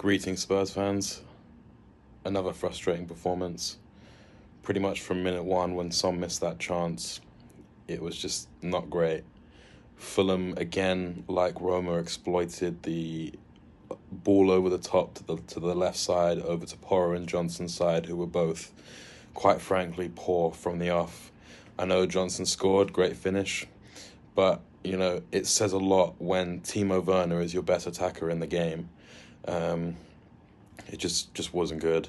Greetings, Spurs fans. Another frustrating performance. Pretty much from minute one, when Son missed that chance, it was just not great. Fulham, again, like Roma, exploited the ball over the top to the left side, over to Porro and Johnson's side, who were both, quite frankly, poor from the off. I know Johnson scored, great finish, but, it says a lot when Timo Werner is your best attacker in the game. It just wasn't good.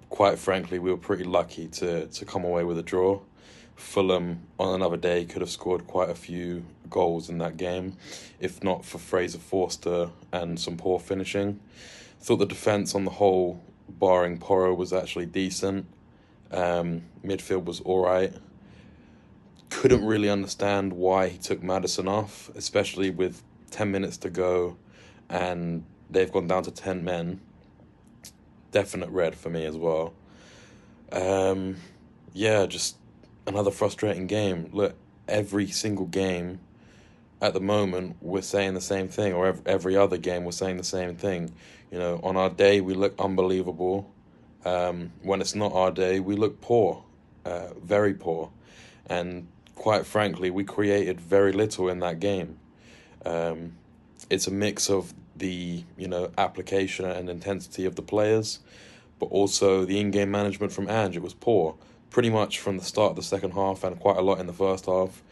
Quite frankly, we were pretty lucky to come away with a draw. Fulham, on another day, could have scored quite a few goals in that game, if not for Fraser Forster and some poor finishing. Thought the defence on the whole, barring Porro, was actually decent. Midfield was alright. Couldn't really understand why he took Maddison off, especially with 10 minutes to go and they've gone down to 10 men. Definite red for me as well. Just another frustrating game. Look, every single game at the moment we're saying the same thing, or every other game we're saying the same thing. On our day we look unbelievable. When it's not our day, we look poor, very poor. And quite frankly, we created very little in that game. It's a mix of the application and intensity of the players, but also the in-game management from Ange. It was poor, pretty much from the start of the second half and quite a lot in the first half.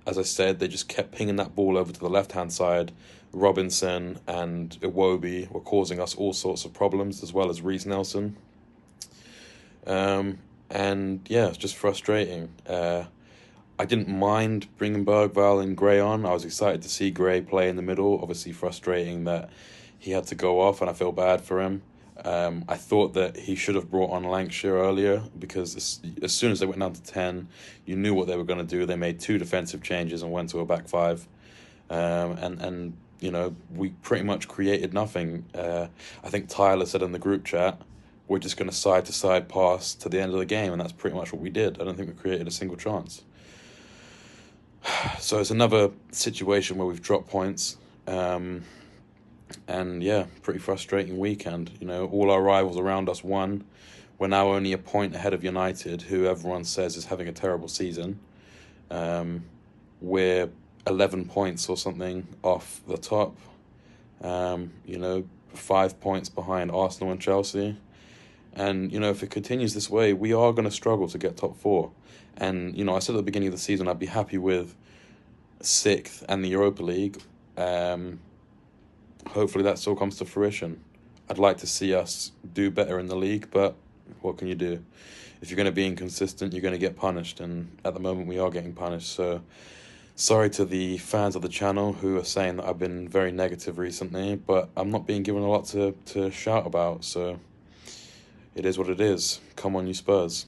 As I said, they just kept pinging that ball over to the left-hand side. Robinson and Iwobi were causing us all sorts of problems, as well as Reece Nelson. It's just frustrating. I didn't mind bringing Bergvall and Gray on. I was excited to see Gray play in the middle. Obviously frustrating that he had to go off, and I feel bad for him. I thought that he should have brought on Lancashire earlier, because as soon as they went down to 10, you knew what they were going to do. They made 2 defensive changes and went to a back 5. We pretty much created nothing. I think Tyler said in the group chat, we're just going to side-to-side pass to the end of the game, and that's pretty much what we did. I don't think we created a single chance. So it's another situation where we've dropped points. Pretty frustrating weekend. All our rivals around us won. We're now only a point ahead of United, who everyone says is having a terrible season. We're 11 points or something off the top. 5 points behind Arsenal and Chelsea. And, if it continues this way, we are going to struggle to get top 4. And, I said at the beginning of the season I'd be happy with 6th and the Europa League. Hopefully that still comes to fruition. I'd like to see us do better in the league, but what can you do? If you're going to be inconsistent, you're going to get punished, and at the moment we are getting punished. So sorry to the fans of the channel who are saying that I've been very negative recently, but I'm not being given a lot to shout about, so it is what it is. Come on, you Spurs.